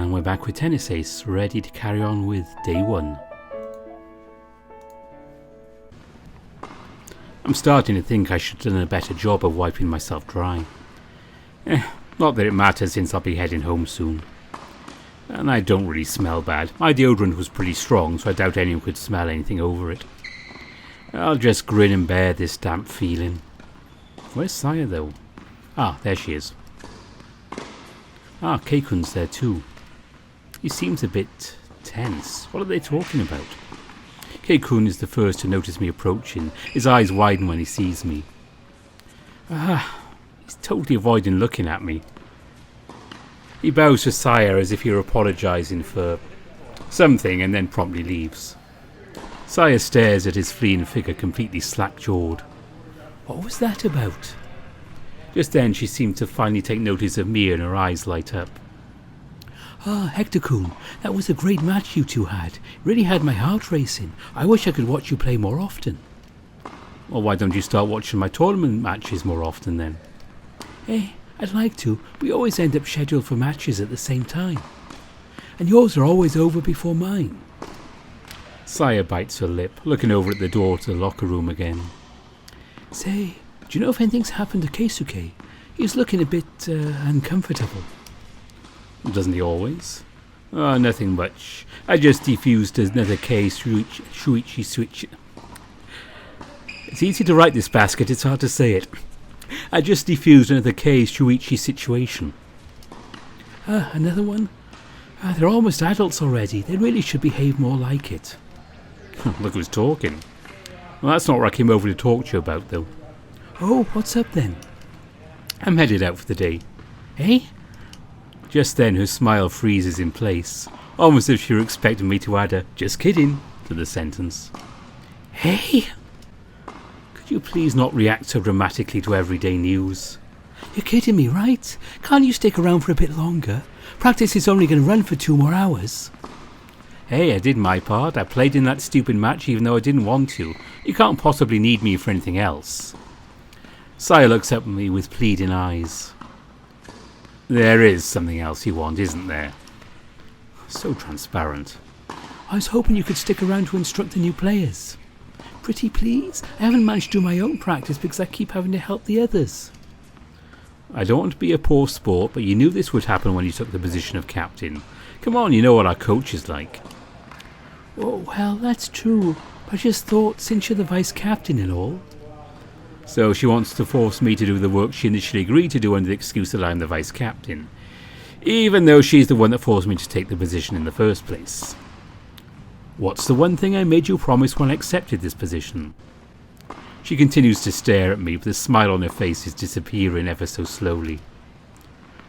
And we're back with Tennis Ace, ready to carry on with day 1. I'm starting to think I should have done a better job of wiping myself dry. Not that it matters since I'll be heading home soon. And I don't really smell bad. My deodorant was pretty strong, so I doubt anyone could smell anything over it. I'll just grin and bear this damp feeling. Where's Saya though? Ah, there she is. Ah, Keikun's there too. He seems a bit tense. What are they talking about? Keikun is the first to notice me approaching. His eyes widen when he sees me. He's totally avoiding looking at me. He bows to Saya as if he were apologising for something and then promptly leaves. Saya stares at his fleeing figure completely slack-jawed. What was that about? Just then she seemed to finally take notice of me and her eyes light up. Ah, Hector-kun, that was a great match you two had. Really had my heart racing. I wish I could watch you play more often. Well, why don't you start watching my tournament matches more often then? I'd like to. We always end up scheduled for matches at the same time. And yours are always over before mine. Saya bites her lip, looking over at the door to the locker room again. Say, do you know if anything's happened to Keisuke? He's looking a bit uncomfortable. Doesn't he always? Oh, nothing much. I just defused another case, Shuichi Switch. It's easy to write this basket, it's hard to say it. I just defused another case, Shuichi situation. Another one? They're almost adults already. They really should behave more like it. Look who's talking. Well, that's not what I came over to talk to you about, though. Oh, what's up then? I'm headed out for the day. Just then her smile freezes in place, almost as if she were expecting me to add a "just kidding" to the sentence. Could you please not react so dramatically to everyday news? You're kidding me, right? Can't you stick around for a bit longer? Practice is only going to run for 2 more hours. I did my part. I played in that stupid match even though I didn't want to. You can't possibly need me for anything else. Saya looks up at me with pleading eyes. There is something else you want, isn't there? So transparent. I was hoping you could stick around to instruct the new players. Pretty please? I haven't managed to do my own practice because I keep having to help the others. I don't want to be a poor sport, but you knew this would happen when you took the position of captain. Come on, you know what our coach is like. Oh, well, that's true. But I just thought, since you're the vice captain and all. So she wants to force me to do the work she initially agreed to do under the excuse that I'm the vice captain, even though she's the one that forced me to take the position in the first place. What's the one thing I made you promise when I accepted this position? She continues to stare at me, but the smile on her face is disappearing ever so slowly.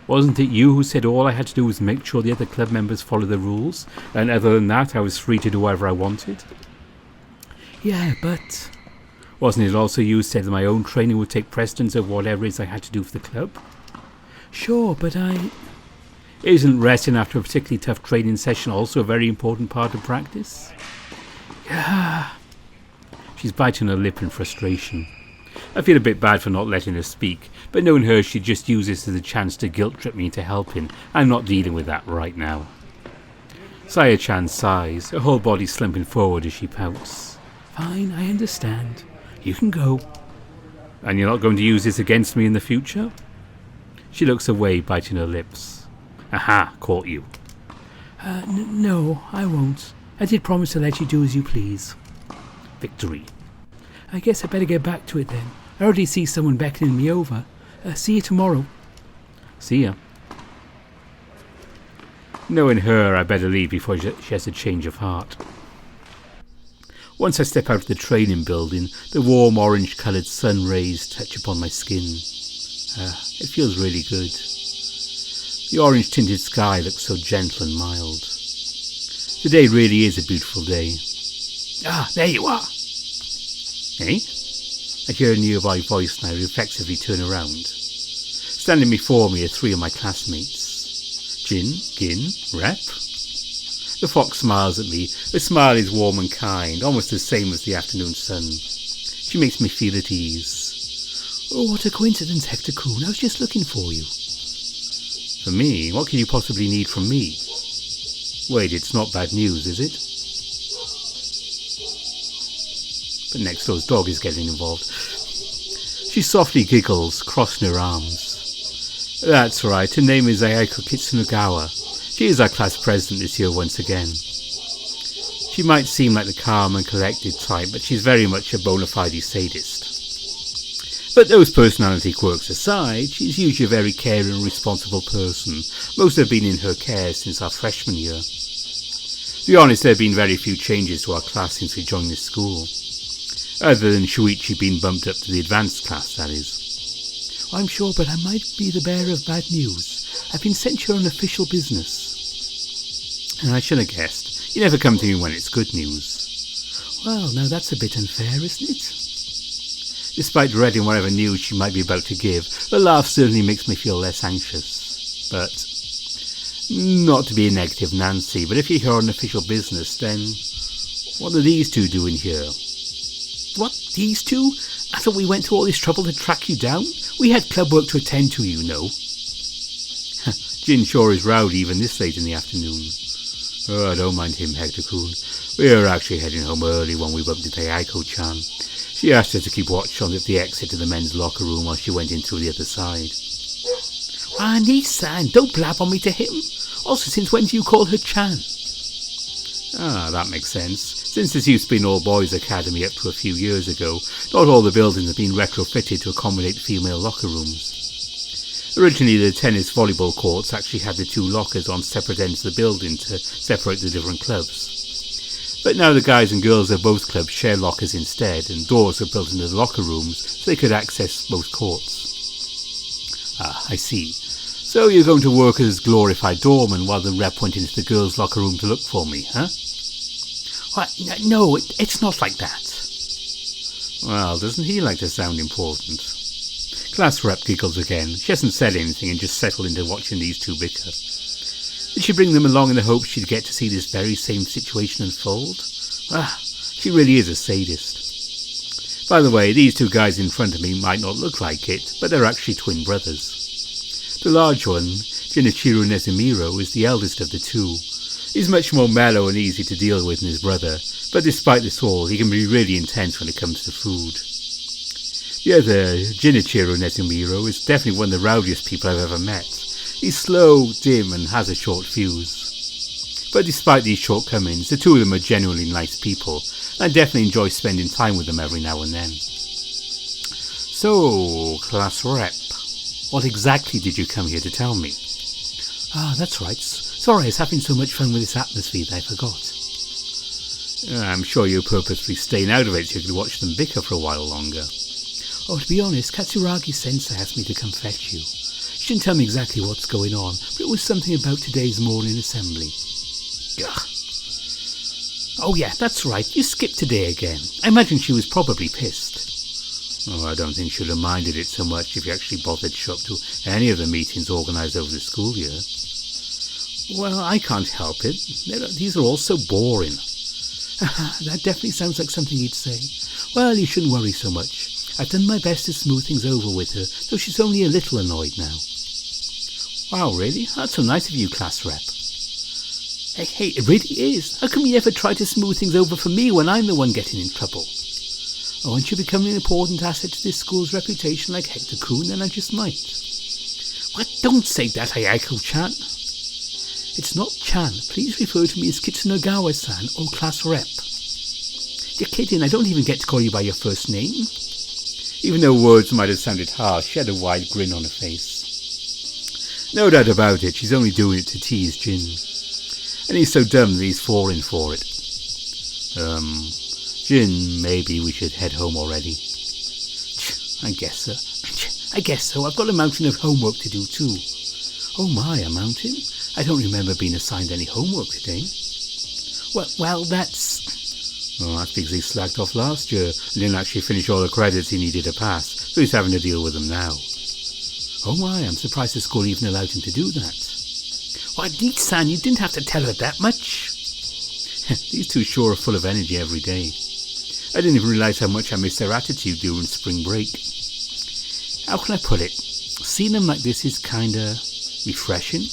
Wasn't it you who said all I had to do was make sure the other club members follow the rules, and other than that I was free to do whatever I wanted? Yeah, but... Wasn't it also you who said that my own training would take precedence over whatever it is I had to do for the club? Sure, but Isn't resting after a particularly tough training session also a very important part of practice? Yeah. She's biting her lip in frustration. I feel a bit bad for not letting her speak, but knowing her she'd just use this as a chance to guilt-trip me into helping. I'm not dealing with that right now. Saya-chan sighs, her whole body slumping forward as she pouts. Fine, I understand. You can go. And you're not going to use this against me in the future? She looks away, biting her lips. Aha, caught you. No, I won't. I did promise to let you do as you please. Victory. I guess I better get back to it then. I already see someone beckoning me over. See you tomorrow. See ya. Knowing her, I better leave before she has a change of heart. Once I step out of the training building, the warm orange-coloured sun rays touch upon my skin. It feels really good. The orange-tinted sky looks so gentle and mild. Today really is a beautiful day. There you are! I hear a nearby voice and I reflexively turn around. Standing before me are 3 of my classmates. Jin, Gin, Rep. The fox smiles at me. Her smile is warm and kind, almost the same as the afternoon sun. She makes me feel at ease. Oh, what a coincidence, Hector-kun. I was just looking for you. For me? What could you possibly need from me? Wait, it's not bad news, is it? But next door's dog is getting involved. She softly giggles, crossing her arms. That's right, her name is Ayako Kitsunogawa. She is our class president this year once again. She might seem like the calm and collected type, but she's very much a bona fide sadist. But those personality quirks aside, she's usually a very caring and responsible person. Most have been in her care since our freshman year. To be honest, there have been very few changes to our class since we joined this school. Other than Shuichi being bumped up to the advanced class, that is. I'm sure, but I might be the bearer of bad news. I've been sent here on official business. I should have guessed. You never come to me when it's good news. Well, now that's a bit unfair, isn't it? Despite dreading whatever news she might be about to give, the laugh certainly makes me feel less anxious. But, not to be a negative Nancy, but if you're here on official business, then what are these two doing here? What, these two? I thought we went to all this trouble to track you down. We had club work to attend to, you know. Jin sure is rowdy even this late in the afternoon. Oh, don't mind him, Hector-kun. We were actually heading home early when we bumped into Aiko-chan. She asked us to keep watch on the exit to the men's locker room while she went in through the other side. Nissan, don't blab on me to him. Also, since when do you call her Chan? That makes sense. Since this used to be an all-boys academy up to a few years ago, not all the buildings have been retrofitted to accommodate female locker rooms. Originally, the tennis volleyball courts actually had the two lockers on separate ends of the building to separate the different clubs. But now the guys and girls of both clubs share lockers instead, and doors are built into the locker rooms so they could access both courts. I see. So you're going to work as glorified doorman while the rep went into the girls' locker room to look for me, huh? What? No, it's not like that. Well, doesn't he like to sound important? Class rep giggles again. She hasn't said anything and just settled into watching these two bicker. Did she bring them along in the hope she'd get to see this very same situation unfold? She really is a sadist. By the way, these two guys in front of me might not look like it, but they're actually twin brothers. The large one, Jinichiro Nezumiro, is the eldest of the two. He's much more mellow and easy to deal with than his brother, but despite this all, he can be really intense when it comes to food. The other, Jinichiro Nezumiro, is definitely one of the rowdiest people I've ever met. He's slow, dim, and has a short fuse. But despite these shortcomings, the two of them are genuinely nice people, and I definitely enjoy spending time with them every now and then. So, class rep, what exactly did you come here to tell me? That's right. Sorry, I was having so much fun with this atmosphere that I forgot. I'm sure you're purposely staying out of it so you could watch them bicker for a while longer. To be honest, Katsuragi-sensei asked me to come fetch you. She didn't tell me exactly what's going on, but it was something about today's morning assembly. Ugh. Oh yeah, that's right, you skipped today again. I imagine she was probably pissed. I don't think she'd have minded it so much if you actually bothered to show up to any of the meetings organised over the school year. Well, I can't help it. These are all so boring. That definitely sounds like something you'd say. Well, you shouldn't worry so much. I've done my best to smooth things over with her, though she's only a little annoyed now. Wow, really? That's so nice of you, class rep. Hey, it really is. How come you never try to smooth things over for me when I'm the one getting in trouble? Once you become an important asset to this school's reputation like Hector-kun, then I just might. What? Don't say that, Ayako-chan. It's not Chan. Please refer to me as Kitsunogawa-san or class rep. You're kidding, I don't even get to call you by your first name. Even though words might have sounded harsh, she had a wide grin on her face. No doubt about it, she's only doing it to tease Jin. And he's so dumb that he's falling for it. Jin, maybe we should head home already. I guess so. I've got a mountain of homework to do too. Oh my, a mountain? I don't remember being assigned any homework today. Well, that's... that's because he slacked off last year and didn't actually finish all the credits he needed to pass, so he's having to deal with them now. Oh my, I'm surprised the school even allowed him to do that. Why, Nissan, you didn't have to tell her that much. These two sure are full of energy every day. I didn't even realise how much I missed their attitude during spring break. How can I put it? Seeing them like this is kinda refreshing.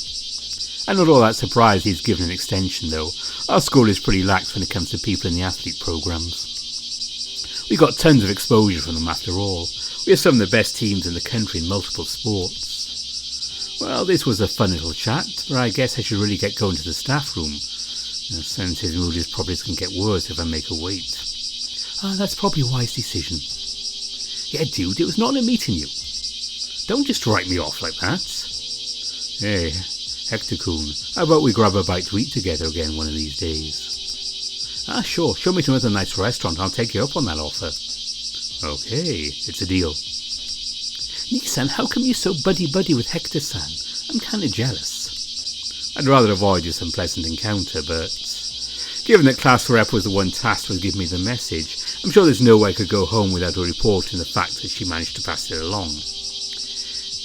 I'm not all that surprised he's given an extension though. Our school is pretty lax when it comes to people in the athlete programs. We got tons of exposure from them after all. We have some of the best teams in the country in multiple sports. Well, this was a fun little chat, but I guess I should really get going to the staff room. Since his mood is probably going to get worse if I make her wait. That's probably a wise decision. Yeah, dude, it was not a meeting you. Don't just write me off like that. Hey, Hector-kun, how about we grab a bite to eat together again one of these days? Sure, show me to another nice restaurant, I'll take you up on that offer. Okay, it's a deal. Nissan, how come you're so buddy-buddy with Hector-san? I'm kinda jealous. I'd rather avoid this unpleasant encounter, but given that class rep was the one tasked with giving me the message, I'm sure there's no way I could go home without her reporting the fact that she managed to pass it along.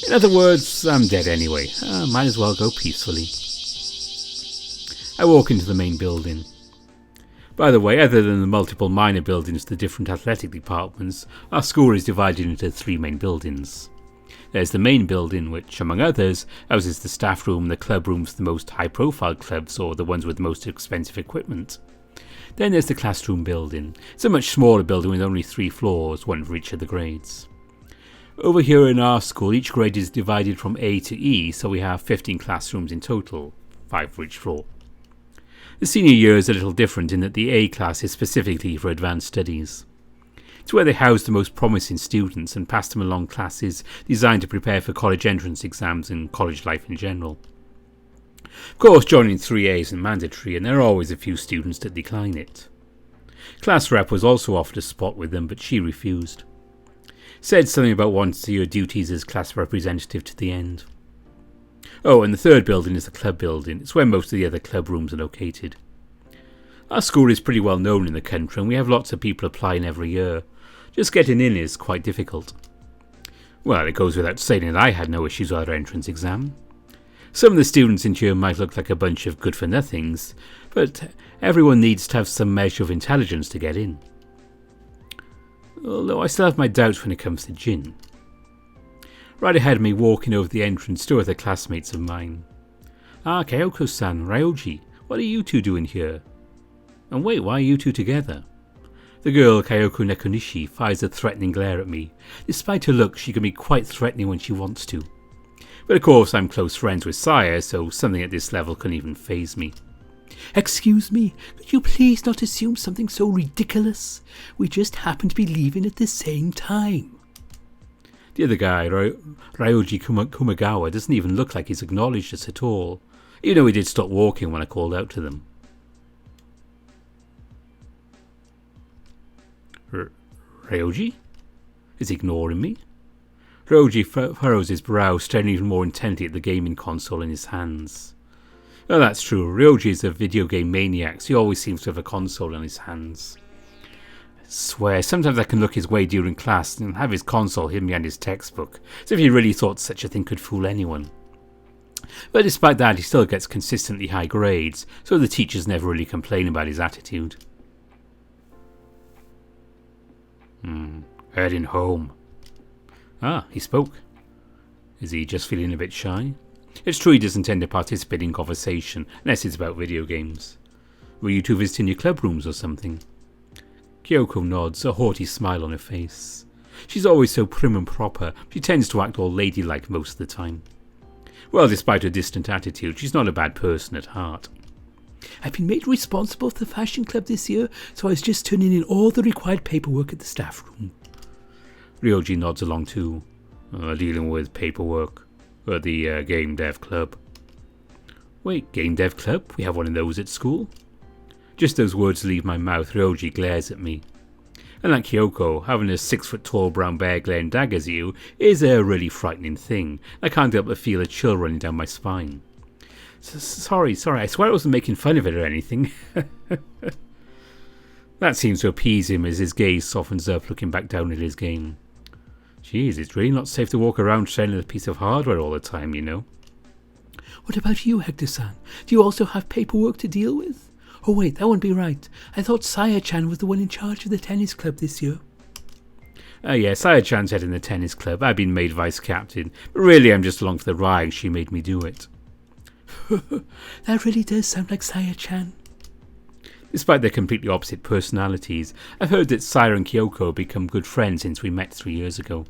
In other words, I'm dead anyway. Might as well go peacefully. I walk into the main building. By the way, other than the multiple minor buildings to the different athletic departments, our school is divided into 3 main buildings. There's the main building, which, among others, houses the staff room and the club rooms for the most high-profile clubs or the ones with the most expensive equipment. Then there's the classroom building. It's a much smaller building with only 3 floors, one for each of the grades. Over here in our school, each grade is divided from A to E, so we have 15 classrooms in total, 5 for each floor. The senior year is a little different in that the A class is specifically for advanced studies. It's where they house the most promising students and pass them along classes designed to prepare for college entrance exams and college life in general. Of course, joining 3A isn't mandatory, and there are always a few students that decline it. Class rep was also offered a spot with them, but she refused. Said something about wanting to see her duties as class representative to the end. Oh, and the third building is the club building. It's where most of the other club rooms are located. Our school is pretty well known in the country, and we have lots of people applying every year. Just getting in is quite difficult. Well, it goes without saying that I had no issues with our entrance exam. Some of the students in here might look like a bunch of good-for-nothings, but everyone needs to have some measure of intelligence to get in. Although I still have my doubts when it comes to Jin. Right ahead of me, walking over the entrance, 2 other classmates of mine. Kyoko-san, Ryoji, what are you 2 doing here? And wait, why are you 2 together? The girl, Kyoko Nekonishi, fires a threatening glare at me. Despite her look, she can be quite threatening when she wants to. But of course, I'm close friends with Saya, so something at this level couldn't even faze me. Excuse me, could you please not assume something so ridiculous? We just happen to be leaving at the same time. The other guy, Ryoji Kumagawa, doesn't even look like he's acknowledged us at all, even though he did stop walking when I called out to them. Ryoji? Is he ignoring me? Ryoji furrows his brow, staring even more intently at the gaming console in his hands. Oh, that's true. Ryoji is a video game maniac, so he always seems to have a console in his hands. I swear, sometimes I can look his way during class and have his console hidden behind his textbook, as if he really thought such a thing could fool anyone. But despite that, he still gets consistently high grades, so the teachers never really complain about his attitude. Heading home. He spoke. Is he just feeling a bit shy? It's true he doesn't tend to participate in conversation, unless it's about video games. Were you 2 visiting your club rooms or something? Kyoko nods, a haughty smile on her face. She's always so prim and proper, she tends to act all ladylike most of the time. Well, despite her distant attitude, she's not a bad person at heart. I've been made responsible for the fashion club this year, so I was just turning in all the required paperwork at the staff room. Ryoji nods along too, dealing with paperwork at the game dev club. Wait, game dev club? We have one of those at school? Just those words leave my mouth, Ryoji glares at me. Unlike Kyoko, having a 6-foot-tall brown bear glaring daggers at you is a really frightening thing. I can't help but feel a chill running down my spine. Sorry, I swear I wasn't making fun of it or anything. That seems to appease him as his gaze softens up, looking back down at his game. Jeez, it's really not safe to walk around selling a piece of hardware all the time, you know. What about you, Hector-san? Do you also have paperwork to deal with? Oh wait, that wouldn't be right. I thought Saya-chan was the one in charge of the tennis club this year. Yes, Saya-chan's head in the tennis club. I've been made vice captain, but really I'm just along for the ride. She made me do it. That really does sound like Saya-chan. Despite their completely opposite personalities, I've heard that Saya and Kyoko become good friends since we met 3 years ago.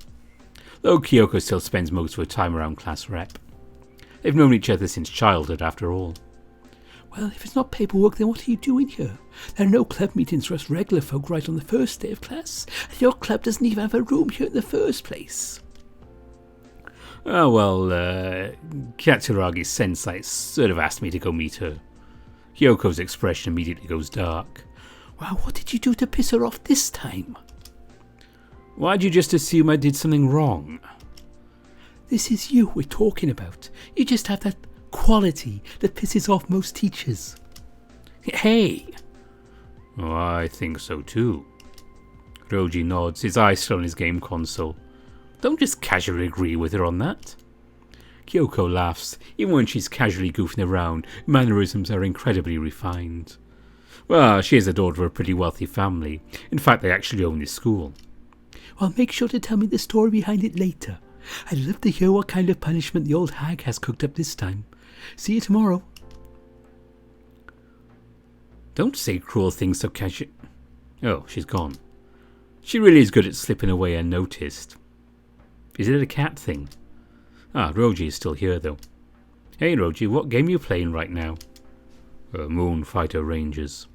Though Kyoko still spends most of her time around class rep. They've known each other since childhood, after all. Well, if it's not paperwork, then what are you doing here? There are no club meetings for us regular folk right on the first day of class, and your club doesn't even have a room here in the first place. Oh, well, Katsuragi Sensei sort of asked me to go meet her. Kyoko's expression immediately goes dark. Well, what did you do to piss her off this time? Why'd you just assume I did something wrong? This is you we're talking about. You just have that quality that pisses off most teachers. Hey! Oh, I think so too. Roji nods, his eyes still on his game console. Don't just casually agree with her on that. Kyoko laughs. Even when she's casually goofing around, mannerisms are incredibly refined. Well, she is the daughter of a pretty wealthy family. In fact, they actually own this school. Well, make sure to tell me the story behind it later. I'd love to hear what kind of punishment the old hag has cooked up this time. See you tomorrow. Don't say cruel things so casual. Oh, she's gone. She really is good at slipping away unnoticed. Is it a cat thing? Ah, Roji is still here though. Hey Roji, what game are you playing right now? Moon Fighter Rangers.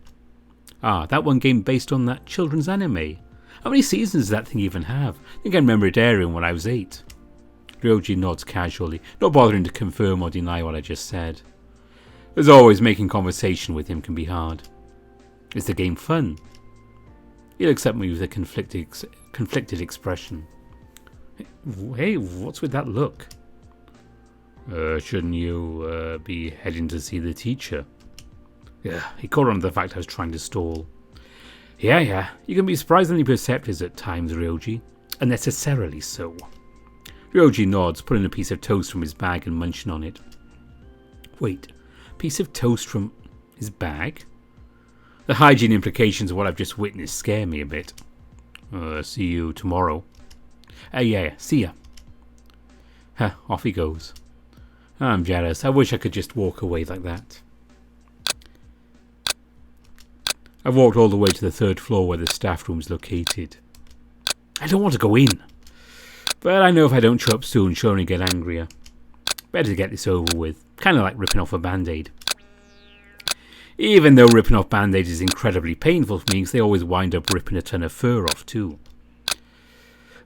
Ah, that one game based on that children's anime. How many seasons does that thing even have? I think I remember it airing when I was 8. Roji nods casually, not bothering to confirm or deny what I just said. As always, making conversation with him can be hard. Is the game fun? He'll accept me with a conflicted expression. Hey, what's with that look? Shouldn't you be heading to see the teacher? Yeah, he caught on to the fact I was trying to stall. Yeah, you can be surprisingly perceptive at times, Ryoji. Unnecessarily so. Ryoji nods, pulling a piece of toast from his bag and munching on it. Wait, piece of toast from his bag? The hygiene implications of what I've just witnessed scare me a bit. See you tomorrow. Yeah, see ya. Off he goes. I'm jealous. I wish I could just walk away like that. I've walked all the way to the 3rd floor where the staff room's located. I don't want to go in. But I know if I don't show up soon, she'll only get angrier. Better to get this over with. Kind of like ripping off a band-aid. Even though ripping off band-aids is incredibly painful for me, because they always wind up ripping a ton of fur off too.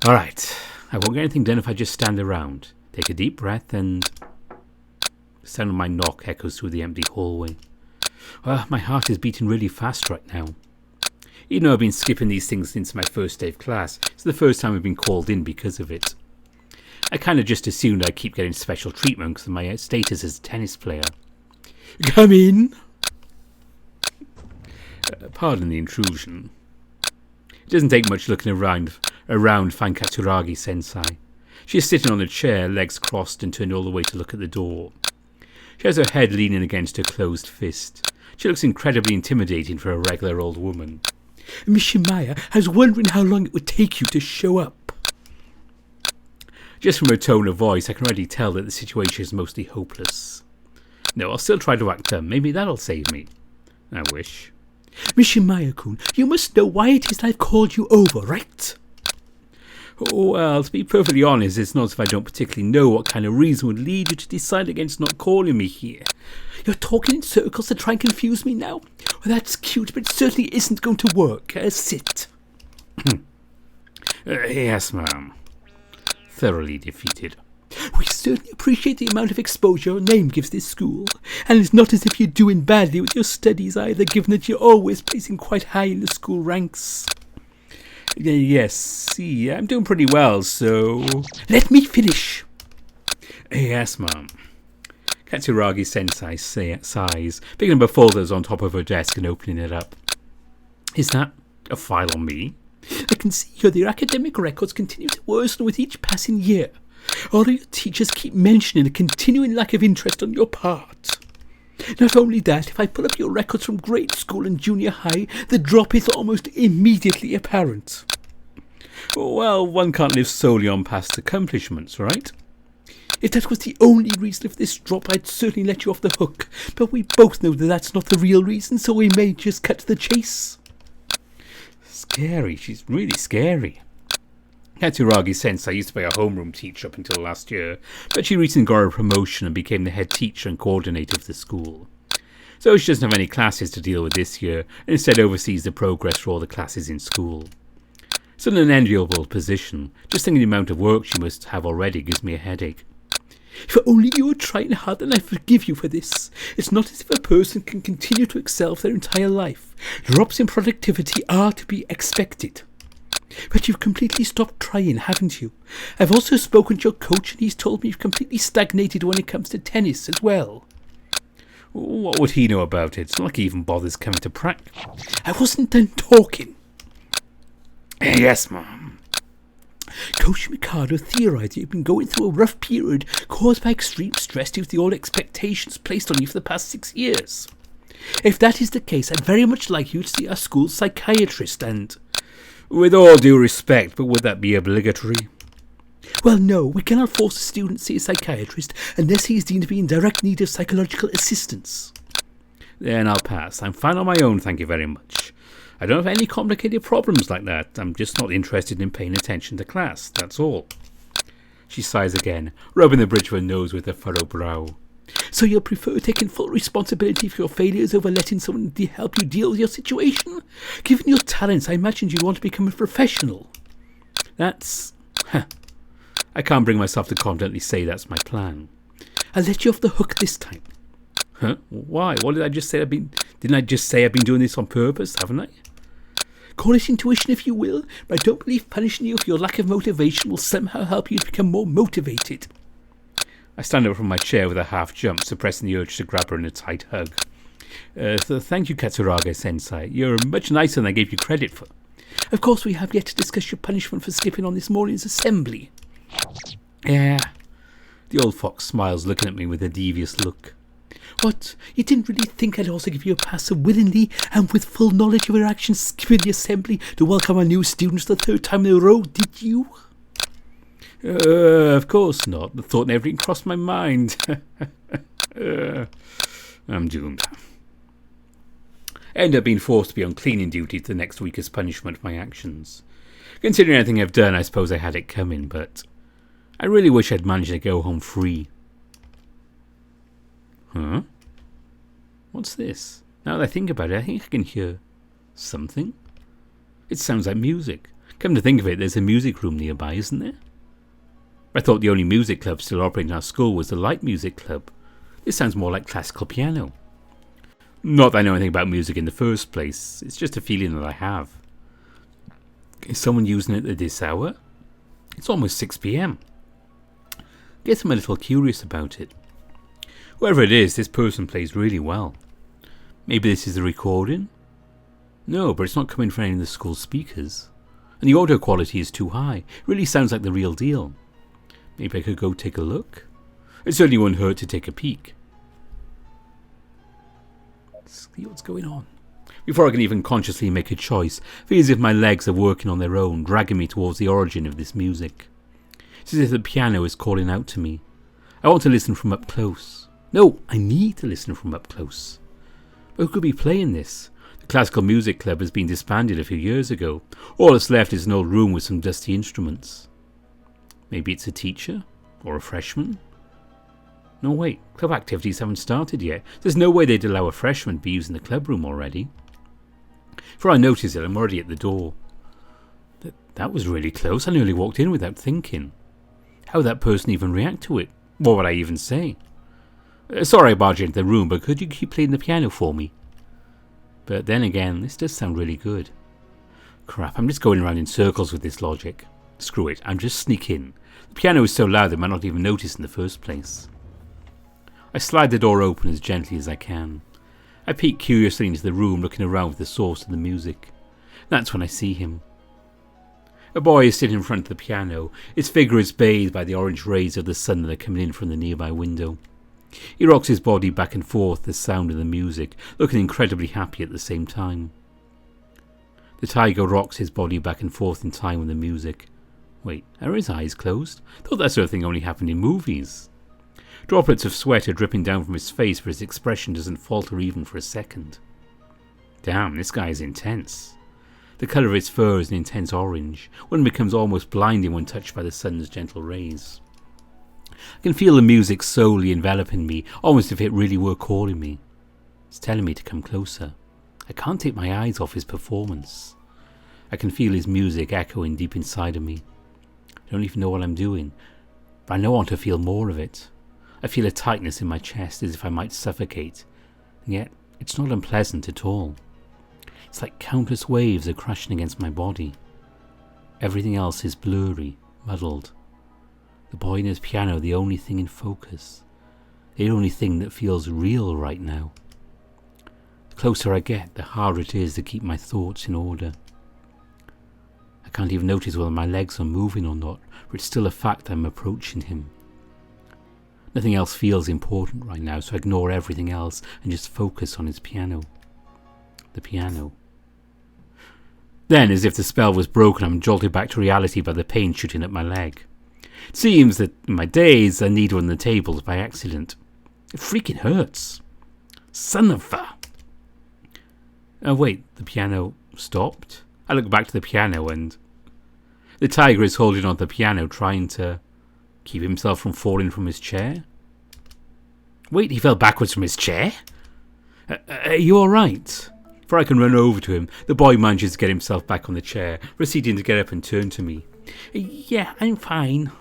Alright, I won't get anything done if I just stand around. Take a deep breath and... The sound of my knock echoes through the empty hallway. My heart is beating really fast right now. Even though I've been skipping these things since my first day of class, it's the first time I've been called in because of it. I kind of just assumed I'd keep getting special treatment because of my status as a tennis player. Come in! Pardon the intrusion. It doesn't take much looking around to find Katsuragi Sensei. She is sitting on a chair, legs crossed and turned all the way to look at the door. She has her head leaning against her closed fist. She looks incredibly intimidating for a regular old woman. Miss Shimaya, I was wondering how long it would take you to show up. Just from her tone of voice, I can already tell that the situation is mostly hopeless. No, I'll still try to act dumb. Maybe that'll save me. I wish. Miss Shimaya-kun, you must know why it is I've called you over, right? Well, to be perfectly honest, it's not as if I don't particularly know what kind of reason would lead you to decide against not calling me here. You're talking in circles to try and confuse me now? Well, that's cute, but it certainly isn't going to work. Sit. Yes, ma'am. Thoroughly defeated. We certainly appreciate the amount of exposure your name gives this school, and it's not as if you're doing badly with your studies either, given that you're always placing quite high in the school ranks. Yes, see, I'm doing pretty well, so... Let me finish! Yes, ma'am. Katsuragi Sensei sighs, picking up a folder on top of her desk and opening it up. Is that a file on me? I can see here that your academic records continue to worsen with each passing year. All of your teachers keep mentioning a continuing lack of interest on your part. Not only that, if I pull up your records from grade school and junior high, the drop is almost immediately apparent. Well, one can't live solely on past accomplishments, right? If that was the only reason for this drop, I'd certainly let you off the hook. But we both know that that's not the real reason, so we may just cut to the chase. Scary. She's really scary. Katsuragi Sensei used to be a homeroom teacher up until last year, but she recently got a promotion and became the head teacher and coordinator of the school. So she doesn't have any classes to deal with this year, and instead oversees the progress for all the classes in school. It's in an enviable position. Just thinking the amount of work she must have already gives me a headache. If only you were trying hard, then I forgive you for this. It's not as if a person can continue to excel for their entire life. Drops in productivity are to be expected. But you've completely stopped trying, haven't you? I've also spoken to your coach and he's told me you've completely stagnated when it comes to tennis as well. What would he know about it? It's not like he even bothers coming to practice. I wasn't done talking. Yes, Mum. Coach Mikado theorised that you've been going through a rough period caused by extreme stress due to all expectations placed on you for the past 6 years. If that is the case, I'd very much like you to see our school's psychiatrist and... With all due respect, but would that be obligatory? Well, no, we cannot force a student to see a psychiatrist unless he is deemed to be in direct need of psychological assistance. Then I'll pass. I'm fine on my own, thank you very much. I don't have any complicated problems like that. I'm just not interested in paying attention to class, that's all. She sighs again, rubbing the bridge of her nose with her furrowed brow. So you'll prefer taking full responsibility for your failures over letting someone help you deal with your situation? Given your talents, I imagined you'd want to become a professional. That's... I can't bring myself to confidently say that's my plan. I'll let you off the hook this time. Huh? Why? What did I just say? Didn't I just say I've been doing this on purpose, haven't I? Call it intuition if you will, but I don't believe punishing you for your lack of motivation will somehow help you to become more motivated. I stand up from my chair with a half jump, suppressing the urge to grab her in a tight hug. Thank you, Katsuragi-sensei. You're much nicer than I gave you credit for. Of course, we have yet to discuss your punishment for skipping on this morning's assembly. Yeah. The old fox smiles, looking at me with a devious look. What? You didn't really think I'd also give you a pass so willingly and with full knowledge of your actions skipping the assembly to welcome our new students the third time in a row, did you? Of course not. The thought never even crossed my mind. I'm doomed. I end up being forced to be on cleaning duty for the next week as punishment for my actions. Considering everything I've done, I suppose I had it coming, but I really wish I'd managed to go home free. Huh? What's this? Now that I think about it, I think I can hear something. It sounds like music. Come to think of it, there's a music room nearby, isn't there? I thought the only music club still operating in our school was the Light Music Club. This sounds more like classical piano. Not that I know anything about music in the first place, it's just a feeling that I have. Is someone using it at this hour? It's almost 6 p.m. Guess I'm a little curious about it. Whoever it is, this person plays really well. Maybe this is the recording? No, but it's not coming from any of the school speakers. And the audio quality is too high. It really sounds like the real deal. Maybe I could go take a look? It certainly wouldn't hurt to take a peek. Let's see what's going on. Before I can even consciously make a choice, I feel as if my legs are working on their own, dragging me towards the origin of this music. It's as if the piano is calling out to me. I want to listen from up close. No, I need to listen from up close. But who could be playing this? The Classical Music Club has been disbanded a few years ago. All that's left is an old room with some dusty instruments. Maybe it's a teacher? Or a freshman? No, wait. Club activities haven't started yet. There's no way they'd allow a freshman to be using the club room already. Before I notice it, I'm already at the door. That was really close. I nearly walked in without thinking. How would that person even react to it? What would I even say? Sorry I barged into the room, but could you keep playing the piano for me? But then again, this does sound really good. Crap, I'm just going around in circles with this logic. Screw it, I'm just sneaking. The piano is so loud that I might not even notice in the first place. I slide the door open as gently as I can. I peek curiously into the room, looking around for the source of the music. That's when I see him. A boy is sitting in front of the piano. His figure is bathed by the orange rays of the sun that are coming in from the nearby window. He rocks his body back and forth to the sound of the music, looking incredibly happy at the same time. The tiger rocks his body back and forth in time with the music. Wait, are his eyes closed? Thought that sort of thing only happened in movies. Droplets of sweat are dripping down from his face, but his expression doesn't falter even for a second. Damn, this guy is intense. The colour of his fur is an intense orange. One becomes almost blinding when touched by the sun's gentle rays. I can feel the music slowly enveloping me, almost as if it really were calling me. It's telling me to come closer. I can't take my eyes off his performance. I can feel his music echoing deep inside of me. I don't even know what I'm doing, but I know I want to feel more of it. I feel a tightness in my chest as if I might suffocate, and yet it's not unpleasant at all. It's like countless waves are crashing against my body. Everything else is blurry, muddled. The boy and his piano are the only thing in focus, the only thing that feels real right now. The closer I get, the harder it is to keep my thoughts in order. I can't even notice whether my legs are moving or not, but it's still a fact I'm approaching him. Nothing else feels important right now, so I ignore everything else and just focus on his piano. The piano. Then, as if the spell was broken, I'm jolted back to reality by the pain shooting up my leg. It seems that in my days I kneed on the tables by accident. It freaking hurts. Son of a... Oh wait, the piano stopped? I look back to the piano and... The tiger is holding on to the piano, trying to keep himself from falling from his chair. Wait, he fell backwards from his chair? Are you alright? Before I can run over to him, the boy manages to get himself back on the chair, proceeding to get up and turn to me. Yeah, I'm fine.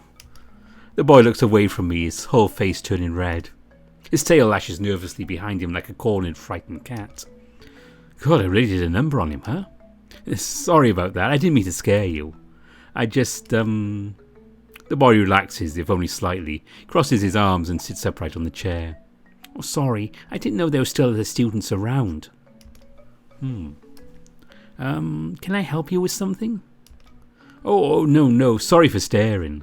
The boy looks away from me, his whole face turning red. His tail lashes nervously behind him like a cornered, frightened cat. God, I really did a number on him, huh? Sorry about that, I didn't mean to scare you. I just, The boy relaxes, if only slightly, crosses his arms and sits upright on the chair. Oh, sorry, I didn't know there were still other students around. Can I help you with something? Oh, no, sorry for staring.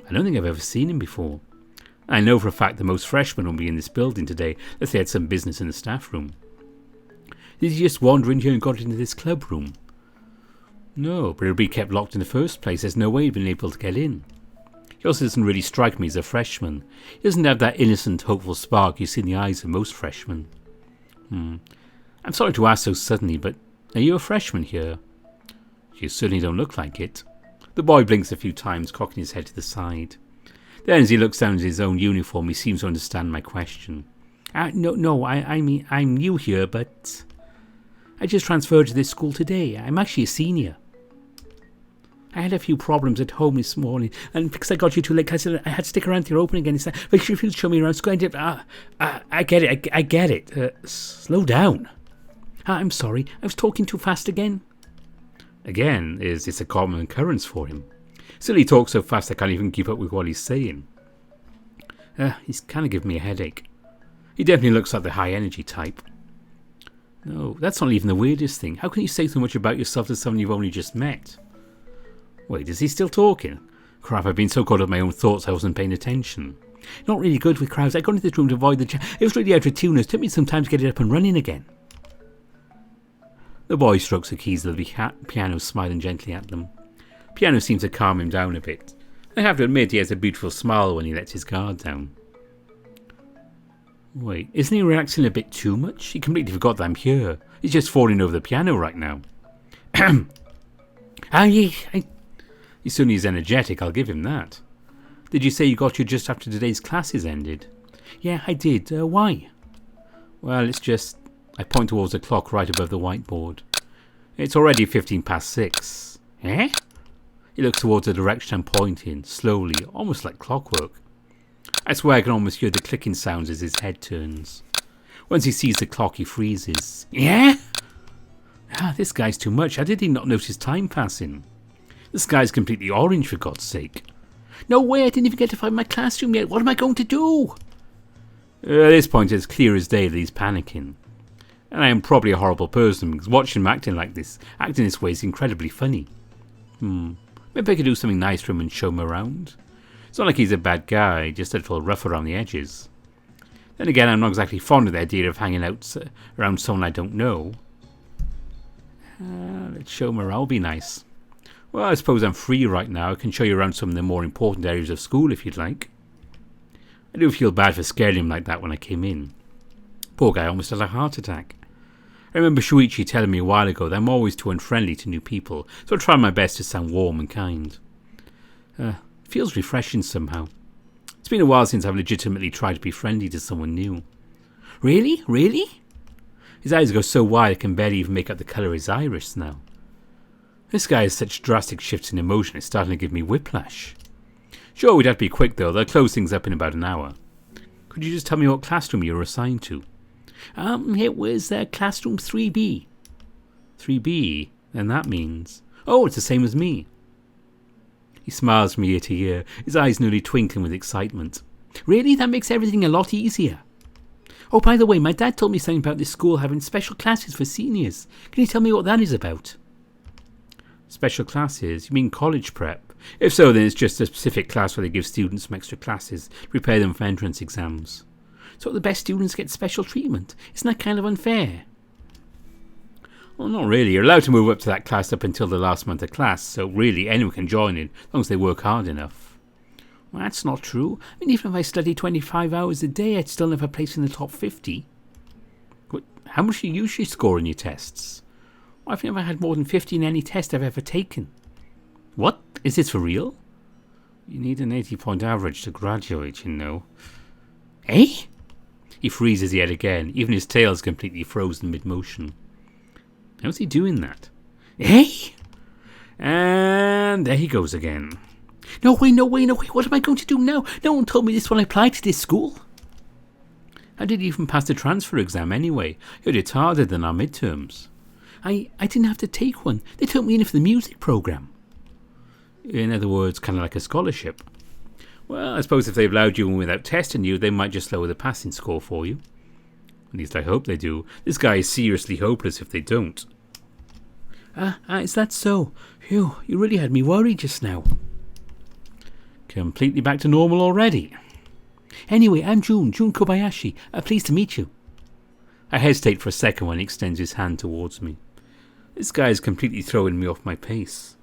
I don't think I've ever seen him before. I know for a fact that most freshmen will be in this building today, unless they had some business in the staff room. Did you just wander in here and got into this club room? No, but it'll be kept locked in the first place. There's no way you've been able to get in. He also doesn't really strike me as a freshman. He doesn't have that innocent, hopeful spark you see in the eyes of most freshmen. I'm sorry to ask so suddenly, but are you a freshman here? You certainly don't look like it. The boy blinks a few times, cocking his head to the side. Then, as he looks down at his own uniform, he seems to understand my question. No, I mean, I'm new here, but I just transferred to this school today. I'm actually a senior. I had a few problems at home this morning, and because I got you too late, I said I had to stick around till you're open again. He said, "But if you show me around school," I get it. I get it. Slow down. I'm sorry. I was talking too fast again. Again, it's a common occurrence for him. Still, he talks so fast I can't even keep up with what he's saying. He's kind of giving me a headache. He definitely looks like the high-energy type. No, that's not even the weirdest thing. How can you say so much about yourself to someone you've only just met? Wait, is he still talking? Crap, I've been so caught up in my own thoughts I wasn't paying attention. Not really good with crowds. I got into this room to avoid the jam. It was really out of tune. It took me some time to get it up and running again. The boy strokes the keys of the piano, smiling gently at them. Piano seems to calm him down a bit. I have to admit he has a beautiful smile when he lets his guard down. Wait, isn't he relaxing a bit too much? He completely forgot that I'm here. He's just falling over the piano right now. He certainly is energetic, I'll give him that. Did you say you got here just after today's classes ended? Yeah, I did. Why? Well, it's just... I point towards the clock right above the whiteboard. It's already 15 past 6. Eh? He looks towards the direction I'm pointing, slowly, almost like clockwork. I swear I can almost hear the clicking sounds as his head turns. Once he sees the clock, he freezes. Yeah? This guy's too much. How did he not notice time passing? The sky's completely orange, for God's sake. No way, I didn't even get to find my classroom yet. What am I going to do? At this point, it's clear as day that he's panicking. And I am probably a horrible person, because watching him acting this way is incredibly funny. Maybe I could do something nice for him and show him around. It's not like he's a bad guy, just a little rough around the edges. Then again, I'm not exactly fond of the idea of hanging out around someone I don't know. Let's show him around, be nice. Well, I suppose I'm free right now. I can show you around some of the more important areas of school if you'd like. I do feel bad for scaring him like that when I came in. Poor guy almost had a heart attack. I remember Shuichi telling me a while ago that I'm always too unfriendly to new people, so I try my best to sound warm and kind. It feels refreshing somehow. It's been a while since I've legitimately tried to be friendly to someone new. Really? Really? His eyes go so wide I can barely even make out the colour of his iris now. This guy has such drastic shifts in emotion, it's starting to give me whiplash. Sure, we'd have to be quick though, they'll close things up in about an hour. Could you just tell me what classroom you were assigned to? It was classroom 3B. 3B? Then that means... Oh, it's the same as me. He smiles from ear to ear, his eyes nearly twinkling with excitement. Really? That makes everything a lot easier. Oh, by the way, my dad told me something about this school having special classes for seniors. Can you tell me what that is about? Special classes? You mean college prep? If so, then it's just a specific class where they give students some extra classes to prepare them for entrance exams. So the best students get special treatment. Isn't that kind of unfair? Well, not really. You're allowed to move up to that class up until the last month of class, so really anyone can join it, as long as they work hard enough. Well, that's not true. I mean, even if I study 25 hours a day, I'd still never place in the top 50. But how much do you usually score in your tests? Well, I've never had more than 50 in any test I've ever taken. What? Is this for real? You need an 80-point average to graduate, you know. Eh? He freezes yet again. Even his tail is completely frozen mid-motion. How's he doing that? Eh? And there he goes again. No way, no way, no way. What am I going to do now? No one told me this when I applied to this school. How did you even pass the transfer exam anyway? You did harder than our midterms. I didn't have to take one. They took me in for the music program. In other words, kind of like a scholarship. Well, I suppose if they've allowed you in without testing you, they might just lower the passing score for you. At least I hope they do. This guy is seriously hopeless if they don't. Is that so? Phew, you really had me worried just now. Completely back to normal already. Anyway, I'm Jun Kobayashi. Pleased to meet you. I hesitate for a second when he extends his hand towards me. This guy is completely throwing me off my pace.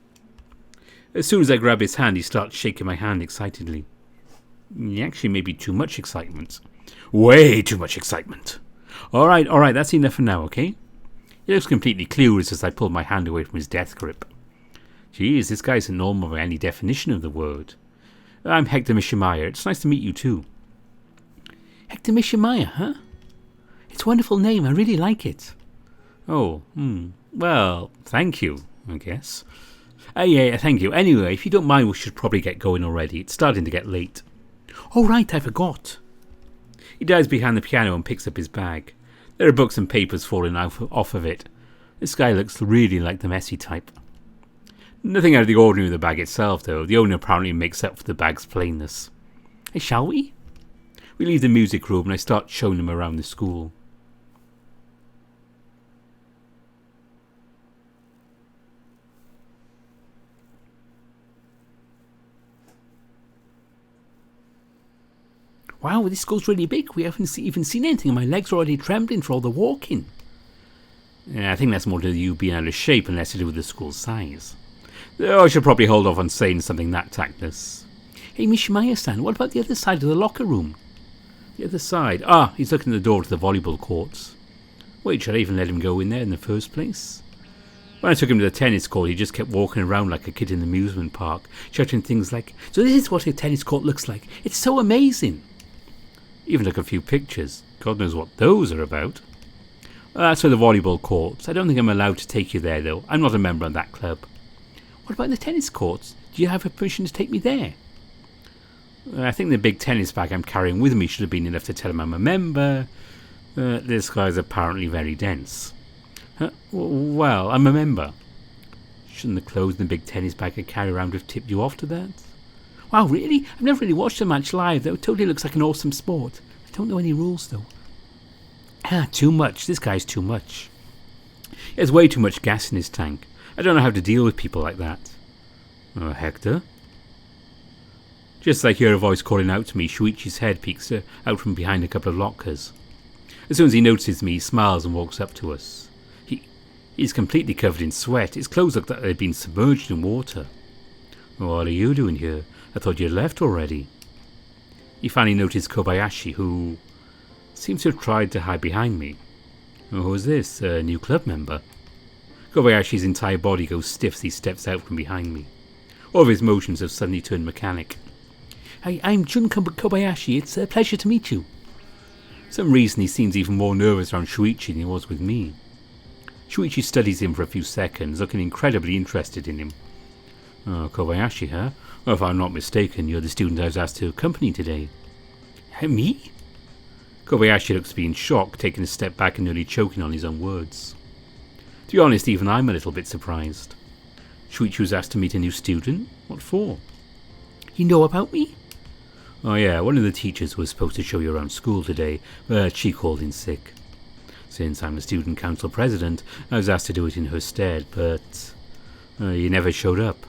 As soon as I grab his hand, he starts shaking my hand excitedly. Actually, maybe too much excitement. Way too much excitement. Alright, that's enough for now, okay? He looks completely clueless as I pull my hand away from his death grip. Geez, this guy isn't normal by any definition of the word. I'm Hector Mishimaya. It's nice to meet you too. Hector Mishimaya, huh? It's a wonderful name. I really like it. Oh, well, thank you, I guess. Yeah, thank you. Anyway, if you don't mind, we should probably get going already. It's starting to get late. Oh, right, I forgot. He dives behind the piano and picks up his bag. There are books and papers falling off of it. This guy looks really like the messy type. Nothing out of the ordinary with the bag itself, though. The owner apparently makes up for the bag's plainness. Hey, shall we? We leave the music room and I start showing him around the school. Wow, this school's really big. We haven't even seen anything and my legs are already trembling for all the walking. Yeah, I think that's more to do with you being out of shape and less to do with the school's size. Though I should probably hold off on saying something that tactless. Hey, Mishimaya-san, what about the other side of the locker room? The other side? He's looking at the door to the volleyball courts. Wait, should I even let him go in there in the first place? When I took him to the tennis court, he just kept walking around like a kid in the amusement park, shouting things like, "So this is what a tennis court looks like. It's so amazing." Even took a few pictures. God knows what those are about. That's for the volleyball courts. I don't think I'm allowed to take you there, though. I'm not a member of that club. What about the tennis courts? Do you have permission to take me there? I think the big tennis bag I'm carrying with me should have been enough to tell him I'm a member. This guy's apparently very dense. Well, I'm a member. Shouldn't the clothes in the big tennis bag I carry around have tipped you off to that? Wow, really? I've never really watched a match live, though. It totally looks like an awesome sport. I don't know any rules, though. Too much. This guy's too much. He has way too much gas in his tank. I don't know how to deal with people like that. Hector? Just as I hear a voice calling out to me, Shuichi's head peeks out from behind a couple of lockers. As soon as he notices me, he smiles and walks up to us. He's completely covered in sweat. His clothes look like they've been submerged in water. What are you doing here? I thought you'd left already. He finally noticed Kobayashi, who seems to have tried to hide behind me. Who's this? A new club member? Kobayashi's entire body goes stiff as he steps out from behind me. All of his motions have suddenly turned mechanic. I'm Jun Kobayashi. It's a pleasure to meet you. For some reason he seems even more nervous around Shuichi than he was with me. Shuichi studies him for a few seconds, looking incredibly interested in him. Oh, Kobayashi, huh? Well, if I'm not mistaken, you're the student I was asked to accompany today. Me? Kobayashi looks to be in shock, taking a step back and nearly choking on his own words. To be honest, even I'm a little bit surprised. Shuichi was asked to meet a new student? What for? You know about me? Oh yeah, one of the teachers was supposed to show you around school today, but she called in sick. Since I'm the student council president, I was asked to do it in her stead, but he never showed up.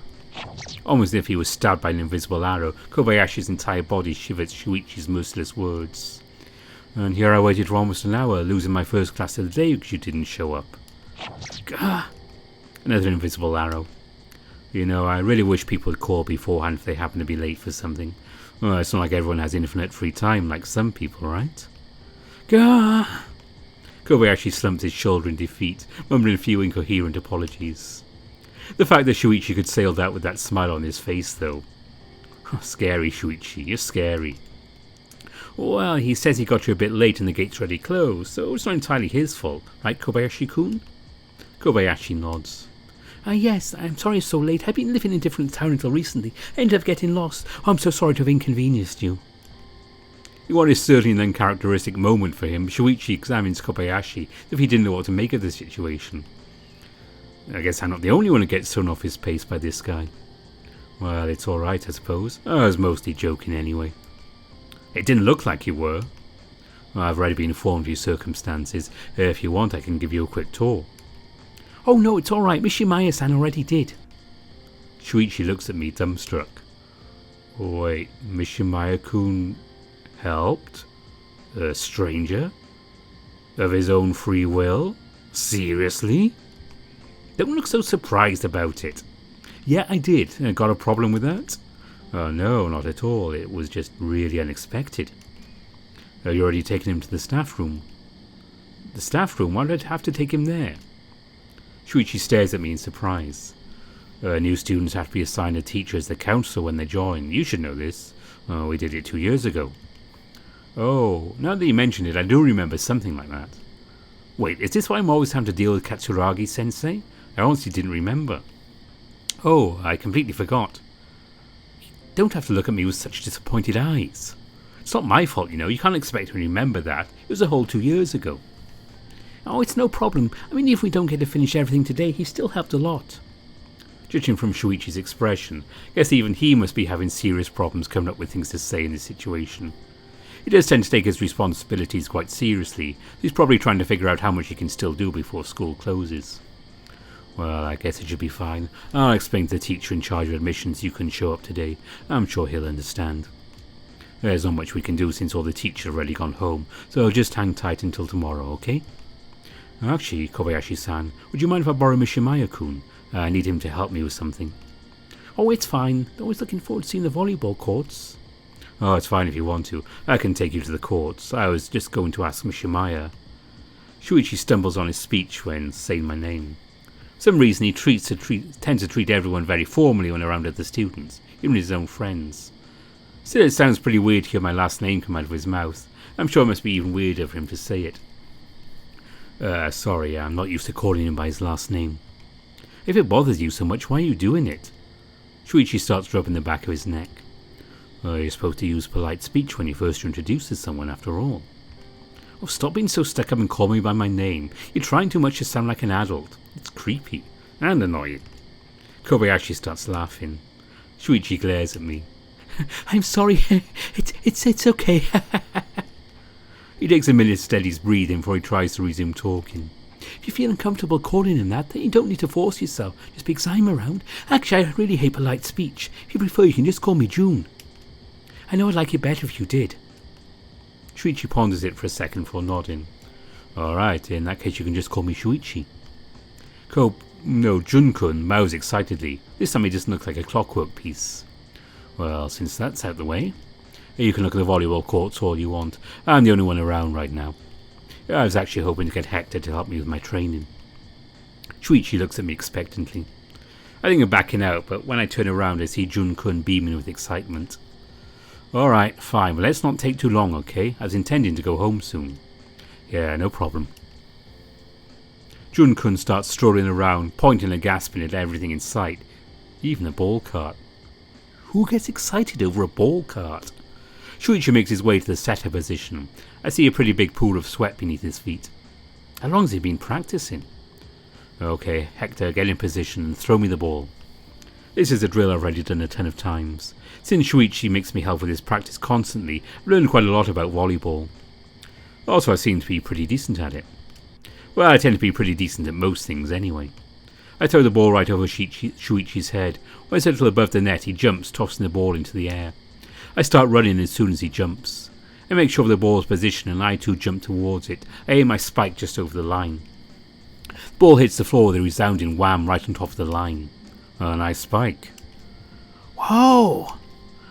Almost as if he was stabbed by an invisible arrow, Kobayashi's entire body shivered Shuichi's merciless words. And here I waited for almost an hour, losing my first class of the day because you didn't show up. Gah! Another invisible arrow. You know, I really wish people would call beforehand if they happen to be late for something. Well, it's not like everyone has infinite free time like some people, right? Gah! Kobayashi slumped his shoulder in defeat, mumbling a few incoherent apologies. The fact that Shuichi could sail out with that smile on his face, though. Scary, Shuichi, you're scary. Well, he says he got you a bit late and the gate's already closed, so it's not entirely his fault, right, Kobayashi-kun? Kobayashi nods. Yes, I'm sorry it's so late. I've been living in a different town until recently. I ended up getting lost. Oh, I'm so sorry to have inconvenienced you. What is certainly an uncharacteristic moment for him, Shuichi examines Kobayashi as if he didn't know what to make of the situation. I guess I'm not the only one who gets thrown off his pace by this guy. Well, it's alright, I suppose. I was mostly joking anyway. It didn't look like you were. Well, I've already been informed of your circumstances. If you want, I can give you a quick tour. Oh no, it's alright. Mishimaya-san already did. Shuichi looks at me, dumbstruck. Wait, Mishimaya-kun helped? A stranger? Of his own free will? Seriously? Don't look so surprised about it. Yeah, I did. Got a problem with that? No, not at all. It was just really unexpected. You already taken him to the staff room? The staff room? Why did I have to take him there? Shuichi stares at me in surprise. New students have to be assigned a teacher as the counselor when they join. You should know this. We did it 2 years ago. Oh, now that you mention it, I do remember something like that. Wait, is this why I'm always having to deal with Katsuragi-sensei? I honestly didn't remember. Oh, I completely forgot. You don't have to look at me with such disappointed eyes. It's not my fault, you know. You can't expect me to remember that. It was a whole 2 years ago. Oh, it's no problem. I mean, if we don't get to finish everything today, he still helped a lot. Judging from Shuichi's expression, I guess even he must be having serious problems coming up with things to say in this situation. He does tend to take his responsibilities quite seriously, so he's probably trying to figure out how much he can still do before school closes. Well, I guess it should be fine. I'll explain to the teacher in charge of admissions you couldn't show up today. I'm sure he'll understand. There's not much we can do since all the teachers have already gone home, so just hang tight until tomorrow, okay? Actually, Kobayashi-san, would you mind if I borrow Mishimaya-kun? I need him to help me with something. Oh, it's fine. Always looking forward to seeing the volleyball courts. Oh, it's fine if you want to. I can take you to the courts. I was just going to ask Mishimaya. Shuichi stumbles on his speech when saying my name. For some reason, he tends to treat everyone very formally when around other students, even his own friends. Still, it sounds pretty weird to hear my last name come out of his mouth. I'm sure it must be even weirder for him to say it. Sorry, I'm not used to calling him by his last name. If it bothers you so much, why are you doing it? Shuichi starts rubbing the back of his neck. You're supposed to use polite speech when you first are introduced to someone, after all. Oh, stop being so stuck up and call me by my name. You're trying too much to sound like an adult. It's creepy and annoying. Kobayashi starts laughing. Shuichi glares at me. I'm sorry. It's okay. He takes a minute to steady his breathing before he tries to resume talking. If you feel uncomfortable calling him that, then you don't need to force yourself, just because I'm around. Actually, I really hate polite speech. If you prefer, you can just call me June. I know I'd like it better if you did. Shuichi ponders it for a second before nodding. Alright, in that case you can just call me Shuichi. No, Jun-kun bows excitedly. This time he doesn't look like a clockwork piece. Well, since that's out the way, you can look at the volleyball courts all you want. I'm the only one around right now. I was actually hoping to get Hector to help me with my training. Shuichi looks at me expectantly. I think I'm backing out, but when I turn around I see Jun-kun beaming with excitement. Alright, fine, but let's not take too long, okay? I was intending to go home soon. Yeah, no problem. Jun-kun starts strolling around, pointing and gasping at everything in sight, even a ball cart. Who gets excited over a ball cart? Shuichi makes his way to the setter position. I see a pretty big pool of sweat beneath his feet. How long has he been practicing? Okay, Hector, get in position and throw me the ball. This is a drill I've already done a ton of times. Since Shuichi makes me help with his practice constantly, I've learned quite a lot about volleyball. Also, I seem to be pretty decent at it. Well, I tend to be pretty decent at most things anyway. I throw the ball right over Shuichi's head. When it's a little above the net, he jumps, tossing the ball into the air. I start running as soon as he jumps. I make sure the ball's position and I too jump towards it. I aim my spike just over the line. The ball hits the floor with a resounding wham right on top of the line. A nice spike. Whoa!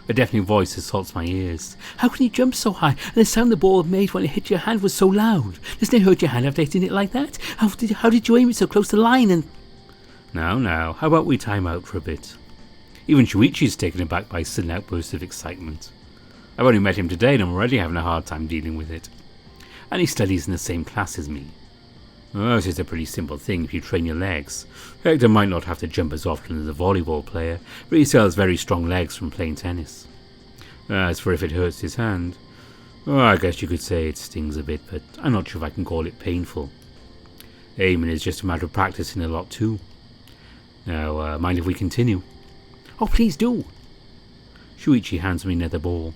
A deafening voice assaults my ears. How can you jump so high? And the sound the ball made when it hit your hand was so loud. Doesn't it hurt your hand after hitting it like that? How did you aim it so close to the line and... Now, how about we time out for a bit? Even Shuichi's taken aback by a sudden outburst of excitement. I've only met him today and I'm already having a hard time dealing with it. And he studies in the same class as me. Oh, it's just a pretty simple thing if you train your legs. Hector might not have to jump as often as a volleyball player, but he still has very strong legs from playing tennis. As for if it hurts his hand, well, I guess you could say it stings a bit, but I'm not sure if I can call it painful. Aiming is just a matter of practicing a lot too. Now, mind if we continue? Oh, please do! Shuichi hands me another ball.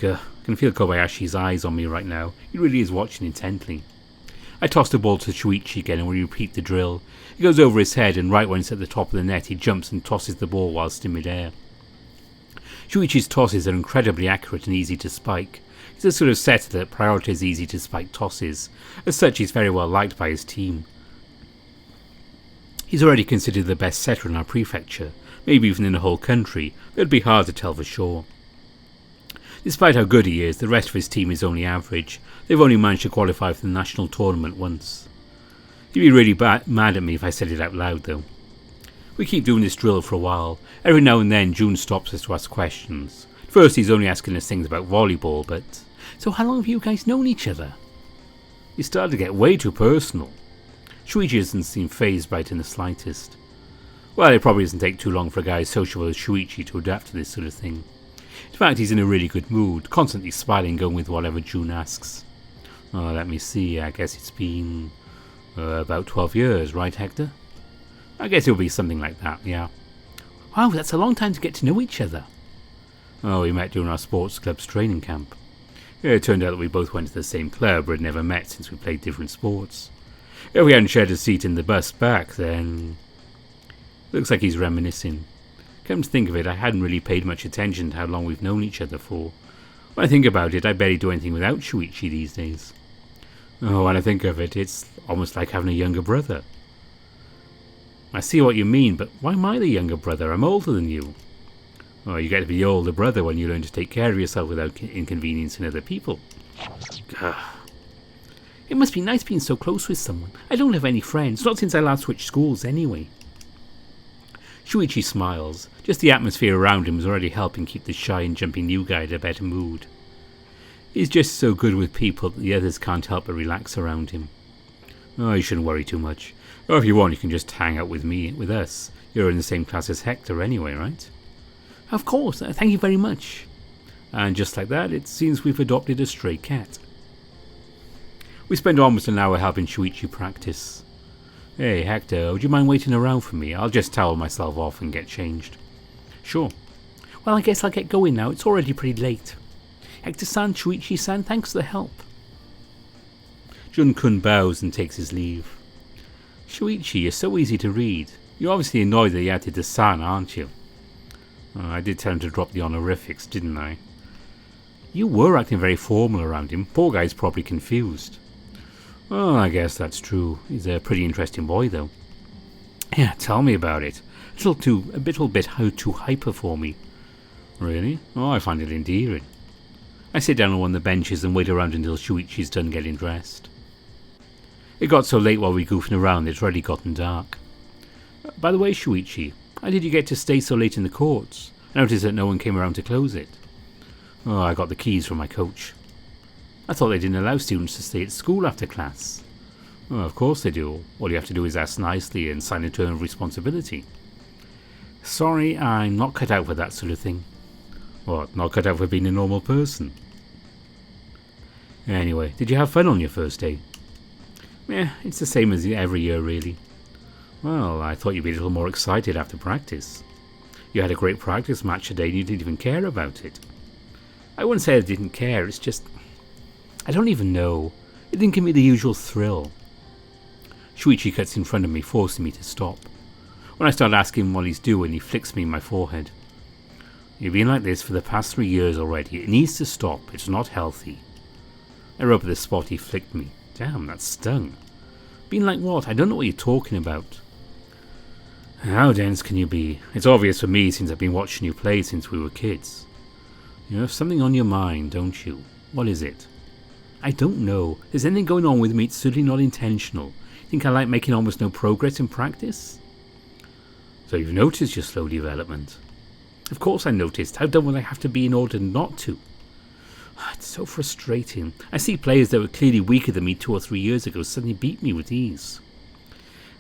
I can feel Kobayashi's eyes on me right now. He really is watching intently. I toss the ball to Shuichi again and we repeat the drill. It goes over his head and right when it's at the top of the net he jumps and tosses the ball whilst in mid-air. Shuichi's tosses are incredibly accurate and easy to spike. He's the sort of setter that prioritizes easy to spike tosses. As such, he's very well liked by his team. He's already considered the best setter in our prefecture, maybe even in the whole country, but it'd be hard to tell for sure. Despite how good he is, the rest of his team is only average. They've only managed to qualify for the national tournament once. He'd be really mad at me if I said it out loud though. We keep doing this drill for a while. Every now and then Jun stops us to ask questions. At first he's only asking us things about volleyball, but... So how long have you guys known each other? He started to get way too personal. Shuichi doesn't seem fazed by it in the slightest. Well, it probably doesn't take too long for a guy as sociable as Shuichi to adapt to this sort of thing. In fact, he's in a really good mood, constantly smiling, going with whatever Jun asks. Oh, let me see, I guess it's been about 12 years, right, Hector? I guess it'll be something like that, yeah. Wow, that's a long time to get to know each other. Oh, we met during our sports club's training camp. It turned out that we both went to the same club, but had never met since we played different sports. If we hadn't shared a seat in the bus back, then... Looks like he's reminiscing. Come to think of it, I hadn't really paid much attention to how long we've known each other for. When I think about it, I barely do anything without Shuichi these days. Oh, when I think of it, it's almost like having a younger brother. I see what you mean, but why am I the younger brother? I'm older than you. Oh, you get to be the older brother when you learn to take care of yourself without inconveniencing other people. Ugh. It must be nice being so close with someone. I don't have any friends, not since I last switched schools anyway. Shuichi smiles. Just the atmosphere around him is already helping keep the shy and jumping new guy in a better mood. He's just so good with people that the others can't help but relax around him. Oh, you shouldn't worry too much. Or if you want, you can just hang out with us. You're in the same class as Hector anyway, right? Of course, thank you very much. And just like that, it seems we've adopted a stray cat. We spend almost an hour helping Shuichi practice. Hey, Hector, would you mind waiting around for me? I'll just towel myself off and get changed. Sure. Well, I guess I'll get going now. It's already pretty late. Hector-san, Shuichi-san, thanks for the help. Jun-kun bows and takes his leave. Shuichi, you're so easy to read. You're obviously annoyed that you added the san, aren't you? Oh, I did tell him to drop the honorifics, didn't I? You were acting very formal around him. Poor guy's probably confused. Oh, I guess that's true. He's a pretty interesting boy, though. Yeah, tell me about it. A little bit too hyper for me. Really? Oh, I find it endearing. I sit down on one of the benches and wait around until Shuichi's done getting dressed. It got so late while we goofing around it's already gotten dark. By the way, Shuichi, how did you get to stay so late in the courts? I noticed that no one came around to close it. Oh, I got the keys from my coach. I thought they didn't allow students to stay at school after class. Oh, of course they do. All you have to do is ask nicely and sign a term of responsibility. Sorry, I'm not cut out for that sort of thing. What, not cut out for being a normal person? Anyway, did you have fun on your first day? It's the same as every year, really. Well, I thought you'd be a little more excited after practice. You had a great practice match today and you didn't even care about it. I wouldn't say I didn't care, it's just... I don't even know. It didn't give me the usual thrill. Shuichi cuts in front of me, forcing me to stop. When I start asking him what he's doing, he flicks me in my forehead. You've been like this for the past 3 years already. It needs to stop. It's not healthy. I rubbed the spot he flicked me. Damn, that stung. Been like what? I don't know what you're talking about. How dense can you be? It's obvious for me since I've been watching you play since we were kids. You have something on your mind, don't you? What is it? I don't know. There's anything going on with me. It's certainly not intentional. Think I like making almost no progress in practice? So you've noticed your slow development? Of course I noticed. How dumb would I have to be in order not to? It's so frustrating. I see players that were clearly weaker than me 2 or 3 years ago suddenly beat me with ease.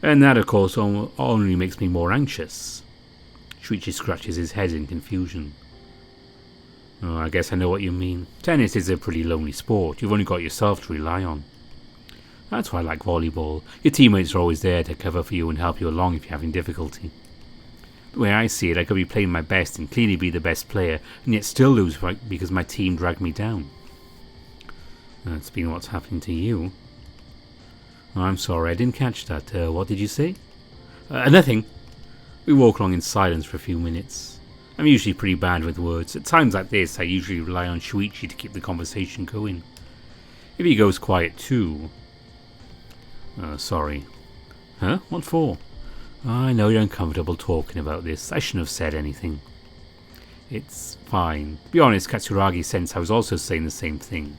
And that, of course, only makes me more anxious. Shuichi scratches his head in confusion. Oh, I guess I know what you mean. Tennis is a pretty lonely sport. You've only got yourself to rely on. That's why I like volleyball. Your teammates are always there to cover for you and help you along if you're having difficulty. The way I see it, I could be playing my best and clearly be the best player, and yet still lose because my team dragged me down. That's been what's happening to you. Oh, I'm sorry, I didn't catch that. What did you say? Nothing. We walk along in silence for a few minutes. I'm usually pretty bad with words. At times like this, I usually rely on Shuichi to keep the conversation going. If he goes quiet too... sorry. Huh? What for? I know you're uncomfortable talking about this. I shouldn't have said anything. It's fine. To be honest, Katsuragi sense I was also saying the same thing.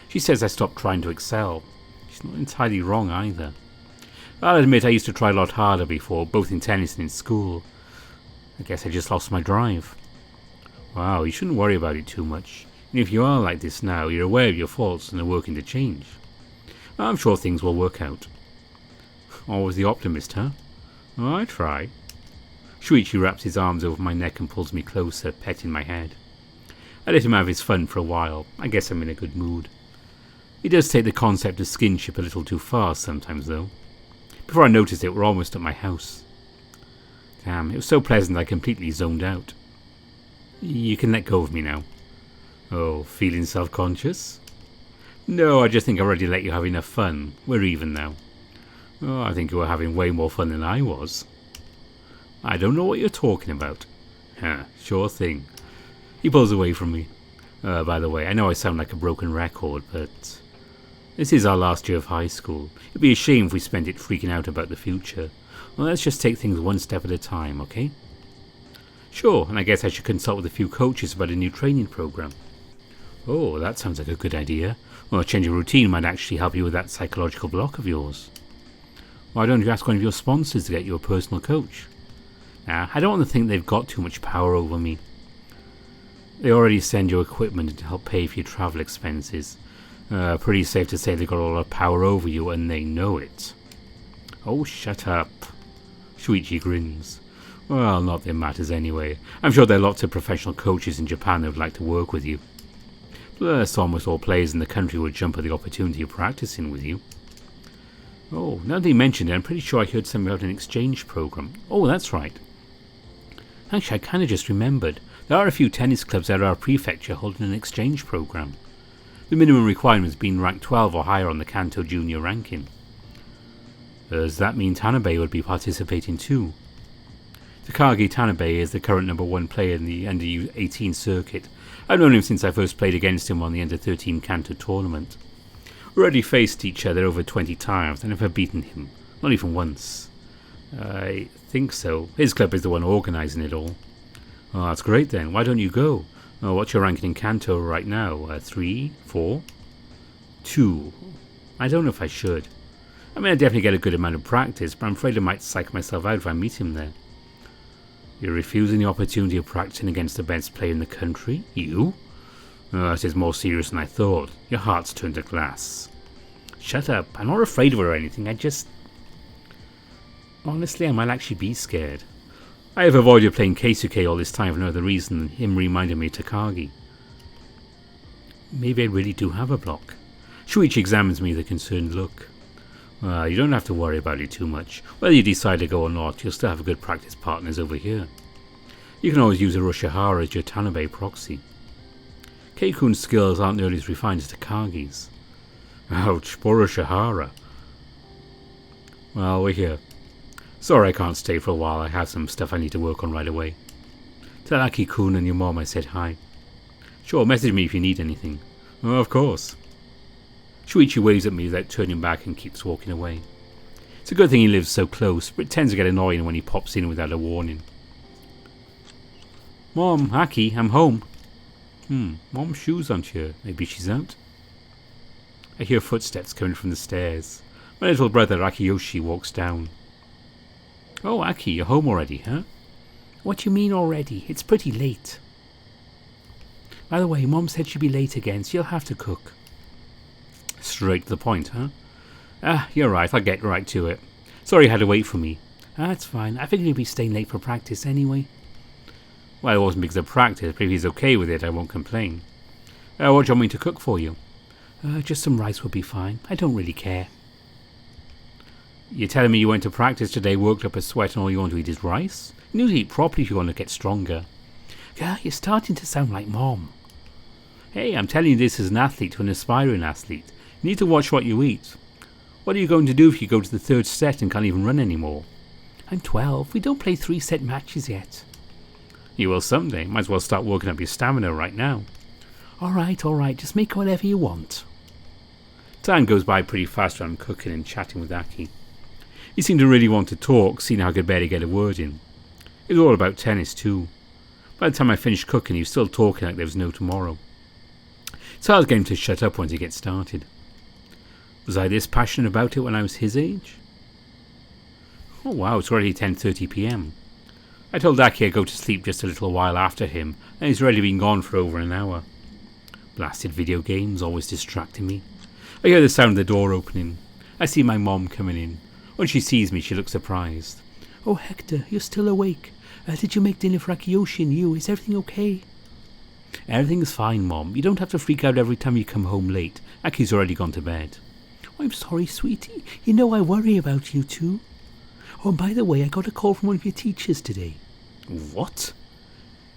She says I stopped trying to excel. She's not entirely wrong either. I'll admit I used to try a lot harder before, both in tennis and in school. I guess I just lost my drive. Wow, you shouldn't worry about it too much. And if you are like this now, you're aware of your faults and are working to change. I'm sure things will work out. Always the optimist, huh? Oh, I try. Shuichi wraps his arms over my neck and pulls me closer, petting my head. I let him have his fun for a while. I guess I'm in a good mood. He does take the concept of skinship a little too far sometimes, though. Before I noticed it, we're almost at my house. Damn, it was so pleasant I completely zoned out. You can let go of me now. Oh, feeling self-conscious? No, I just think I already let you have enough fun. We're even now. Oh, I think you were having way more fun than I was. I don't know what you're talking about. Sure thing. He pulls away from me. By the way, I know I sound like a broken record, but... this is our last year of high school. It'd be a shame if we spent it freaking out about the future. Well, let's just take things one step at a time, okay? Sure, and I guess I should consult with a few coaches about a new training program. Oh, that sounds like a good idea. Well, a change of routine might actually help you with that psychological block of yours. Why don't you ask one of your sponsors to get you a personal coach? I don't want to think they've got too much power over me. They already send you equipment to help pay for your travel expenses. Pretty safe to say they've got a lot of power over you and they know it. Oh, shut up. Shuichi grins. Well, not that it matters anyway. I'm sure there are lots of professional coaches in Japan that would like to work with you. Plus, almost all players in the country would jump at the opportunity of practicing with you. Oh, now that you mentioned it, I'm pretty sure I heard something about an exchange program. Oh, that's right. Actually, I kind of just remembered. There are a few tennis clubs at our prefecture holding an exchange program. The minimum requirement is being ranked 12 or higher on the Kanto Junior ranking. Does that mean Tanabe would be participating too? Takagi Tanabe is the current #1 player in the Under-18 circuit. I've known him since I first played against him on the Under-13 Kanto tournament. We already faced each other over 20 times and never beaten him, not even once. I think so. His club is the one organising it all. Oh, that's great then. Why don't you go? Oh, what's your ranking in Kanto right now? 3, 4, 2. I don't know if I should. I mean, I definitely get a good amount of practice, but I'm afraid I might psych myself out if I meet him there. You're refusing the opportunity of practicing against the best player in the country? You? Oh, that is more serious than I thought. Your heart's turned to glass. Shut up. I'm not afraid of her or anything. Honestly, I might actually be scared. I have avoided playing Keisuke all this time for no other reason than him reminding me of Takagi. Maybe I really do have a block. Shuichi examines me with a concerned look. You don't have to worry about it too much. Whether you decide to go or not, you'll still have good practice partners over here. You can always use Urushihara as your Tanabe proxy. Keikun's skills aren't nearly as refined as Takagi's. Ouch, poor Urushihara. Well, we're here. Sorry I can't stay for a while. I have some stuff I need to work on right away. Tell Aki-kun and your mom I said hi. Sure, message me if you need anything. Oh, of course. Shuichi waves at me without turning back and keeps walking away. It's a good thing he lives so close, but it tends to get annoying when he pops in without a warning. Mom, Aki, I'm home. Mom's shoes aren't here. Maybe she's out. I hear footsteps coming from the stairs. My little brother Akiyoshi walks down. Oh, Aki, you're home already, huh? What do you mean already? It's pretty late. By the way, Mom said she'd be late again, so you'll have to cook. Straight to the point, huh? You're right, I'll get right to it. Sorry you had to wait for me. That's fine. I figured you'd be staying late for practice anyway. Well, it wasn't because of practice, but if he's okay with it, I won't complain. What do you want me to cook for you? Just some rice would be fine. I don't really care. You're telling me you went to practice today, worked up a sweat, and all you want to eat is rice? You need to eat properly if you want to get stronger. Yeah, you're starting to sound like Mom. Hey, I'm telling you this as an athlete to an aspiring athlete. You need to watch what you eat. What are you going to do if you go to the third set and can't even run anymore? I'm 12. We don't play 3-set matches yet. You will someday. Might as well start working up your stamina right now. All right. Just make whatever you want. Time goes by pretty fast when I'm cooking and chatting with Aki. He seemed to really want to talk, seeing how I could barely get a word in. It was all about tennis too. By the time I finished cooking, he was still talking like there was no tomorrow. It's hard getting him to shut up once he gets started. Was I this passionate about it when I was his age? Oh wow, it's already 10:30 p.m. I told Aki I'd go to sleep just a little while after him, and he's already been gone for over an hour. Blasted video games, always distracting me. I hear the sound of the door opening. I see my mom coming in. When she sees me, she looks surprised. Oh, Hector, you're still awake. Did you make dinner for Akiyoshi and you? Is everything okay? Everything's fine, Mom. You don't have to freak out every time you come home late. Aki's already gone to bed. Oh, I'm sorry, sweetie. You know I worry about you too. Oh, and by the way, I got a call from one of your teachers today. What?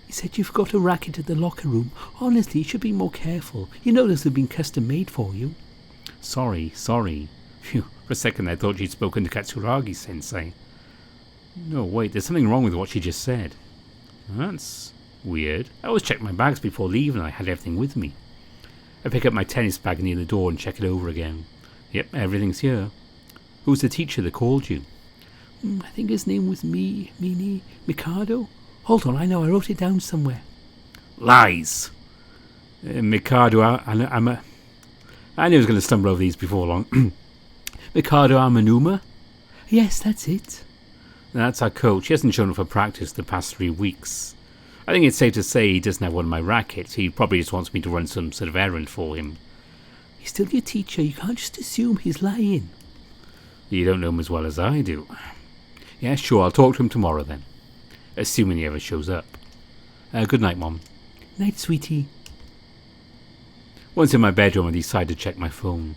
He said you forgot a racket at the locker room. Honestly, you should be more careful. You know this has been custom made for you. Sorry. Phew, for a second I thought she'd spoken to Katsuragi-sensei. No, wait, there's something wrong with what she just said. That's weird. I always check my bags before leaving and I had everything with me. I pick up my tennis bag near the door and check it over again. Yep, everything's here. Who's the teacher that called you? I think his name was Mikado? Hold on, I know, I wrote it down somewhere. Lies! Mikado, I knew I was going to stumble over these before long. Mikado Amanuma? Yes, that's it. That's our coach. He hasn't shown up for practice the past 3 weeks. I think it's safe to say he doesn't have one of my rackets. He probably just wants me to run some sort of errand for him. He's still your teacher. You can't just assume he's lying. You don't know him as well as I do. Yeah, sure. I'll talk to him tomorrow then. Assuming he ever shows up. Good night, Mom. Night, sweetie. Once in my bedroom, I decide to check my phone.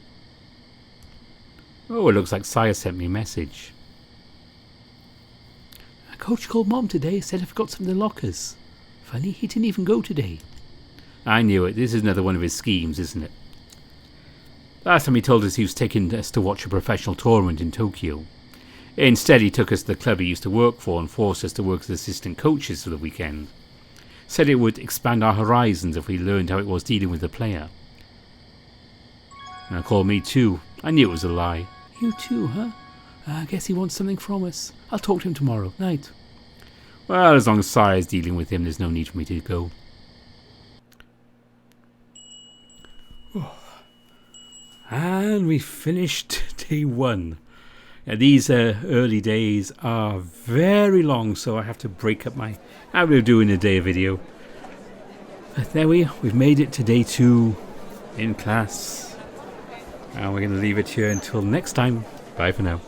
Oh, it looks like Saya sent me a message. A coach called Mom today, said I forgot some of the lockers. Funny, he didn't even go today. I knew it. This is another one of his schemes, isn't it? Last time he told us he was taking us to watch a professional tournament in Tokyo. Instead, he took us to the club he used to work for and forced us to work as assistant coaches for the weekend. Said it would expand our horizons if we learned how it was dealing with the player. And called me too. I knew it was a lie. You too, huh? I guess he wants something from us. I'll talk to him tomorrow night. Well, as long as Saya's dealing with him, there's no need for me to go. And we finished day 1. Now, these early days are very long, so I have to break up my habit of doing a day video. But there we've made it to day 2 in class. And we're going to leave it here until next time. Bye for now.